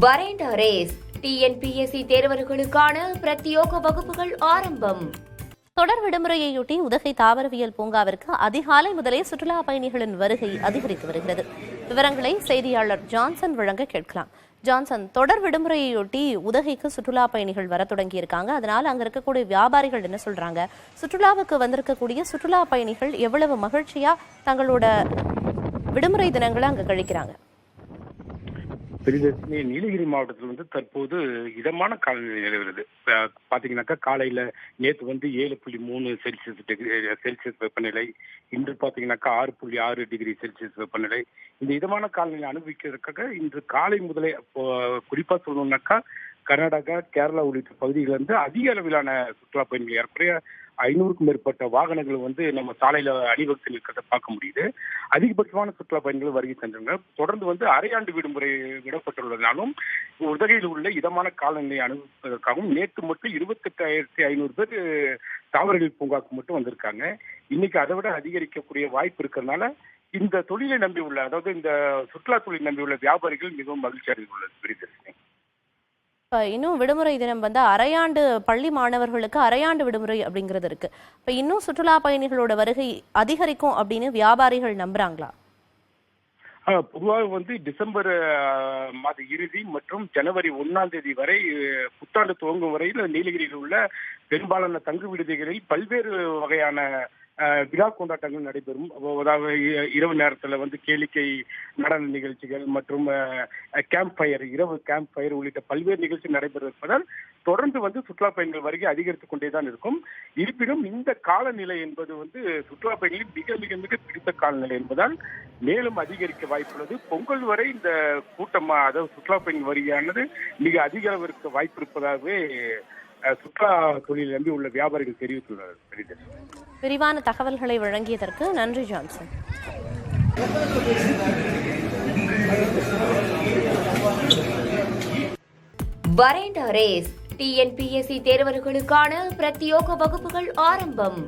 வரேண்ட race TNPSC தேர்வர்களுக்கான பிரத்யோக வகுப்புகள் ஆரம்பம். தொடர் விடுமுறையையொட்டி உதகை தாவரவியல் பூங்காவிற்கு அதிகாலை முதலே சுற்றுலா பயணிகளின் வருகை அதிகரித்து வருகிறது. விவரங்களை செய்தியாளர் ஜான்சன் வழங்க கேட்கலாம். ஜான்சன், தொடர் விடுமுறையொட்டி உதகைக்கு சுற்றுலா பயணிகள் வர தொடங்கியிருக்காங்க. அதனால அங்க இருக்கக்கூடிய வியாபாரிகள் என்ன சொல்றாங்க? சுற்றுலாவுக்கு வந்திருக்கக்கூடிய சுற்றுலா பயணிகள் எவ்வளவு மகிழ்ச்சியா தங்களோட விடுமுறை தினங்களை அங்க கழிக்கிறாங்க? நீலகிரி மாவட்டத்தில் தற்போது இதமான காலநிலை நிலவுகிறது. பாத்தீங்கன்னாக்கா காலையில நேற்று 7.3 செல்சியஸ் வெப்பநிலை, இன்று பாத்தீங்கன்னாக்கா 6.6 டிகிரி செல்சியஸ் வெப்பநிலை. இந்த இதமான காலநிலை அனுபவிக்கிறதுக்காக இன்று காலை முதலே குறிப்பா சொல்லணும்னாக்கா கர்நாடகா, கேரளா உள்ளிட்ட பகுதிகளிலிருந்து அதிக அளவிலான சுற்றுலா பயணிகள் ஏறக்குறைய 500க்கும் மேற்பட்ட வாகனங்கள் நம்ம சாலையில அணிவகுத்து நிற்கிறத பார்க்க முடியுது. அதிகபட்சமான சுற்றுலா பயணிகள் வருகை தந்தாங்க. தொடர்ந்து அரையாண்டு விடுமுறை விடப்பட்டுள்ளதாலும் உதகையில் உள்ள இதமான காலநிலையை அனுபவிப்பதற்காகவும் நேற்று மட்டும் 28,500 பேர் தாவரவியல் பூங்காக்கு மட்டும் வந்திருக்காங்க. இன்னைக்கு அதை விட அதிகரிக்கக்கூடிய வாய்ப்பு இருக்கிறதுனால இந்த தொழிலை நம்பியுள்ள, அதாவது இந்த சுற்றுலா தொழிலை நம்பியுள்ள வியாபாரிகள் மிகவும் மகிழ்ச்சி அடைந்துள்ளது. பிரிதர்ஷினி, இன்னும் விடுமுறை தினம் அரையாண்டு பள்ளி மாணவர்களுக்கு அரையாண்டு விடுமுறை அப்படிங்கிறது இருக்கு. இப்ப இன்னும் சுற்றுலா பயணிகளோட வருகை அதிகரிக்கும் அப்படின்னு வியாபாரிகள் நம்புறாங்களா? பொதுவாக டிசம்பர் மாத இறுதி மற்றும் ஜனவரி 1ஆம் தேதி வரை புத்தாண்டு துவங்கும் வரையில் நீலகிரியில் உள்ள பெரும்பாலான தங்கு விடுதிகளில் பல்வேறு வகையான விழா கொண்டாட்டங்கள் நடைபெறும். அதாவது இரவு நேரத்தில் கேளிக்கை நடன நிகழ்ச்சிகள் மற்றும் கேம்ப் ஃபயர், இரவு கேம்ப் ஃபயர் உள்ளிட்ட பல்வேறு நிகழ்ச்சி நடைபெறுவதால் தொடர்ந்து சுற்றுலா பயணிகள் வருகை அதிகரித்துக் கொண்டேதான் இருக்கும். இருப்பினும் இந்த காலநிலை என்பது சுற்றுலா பயணிகள் மிக மிக மிக பிடித்த காலநிலை என்பதால் மேலும் அதிகரிக்க வாய்ப்புள்ளது. பொங்கல் வரை இந்த கூட்டம், அதாவது சுற்றுலா பயணிகள் வருகையானது மிக அதிக அளவிற்கு வாய்ப்பு இருப்பதாகவே சுற்றுலா தொழில் நம்பி உள்ள வியாபாரிகள் தெரிவித்துள்ளனர். விரிவான தகவல்களை வழங்கியதற்கு நன்றி ஜான்சன். வரேண்ட ரேஸ் டிஎன்பிஎஸ்சி தேர்வர்களுக்கான பிரத்யோக வகுப்புகள் ஆரம்பம்.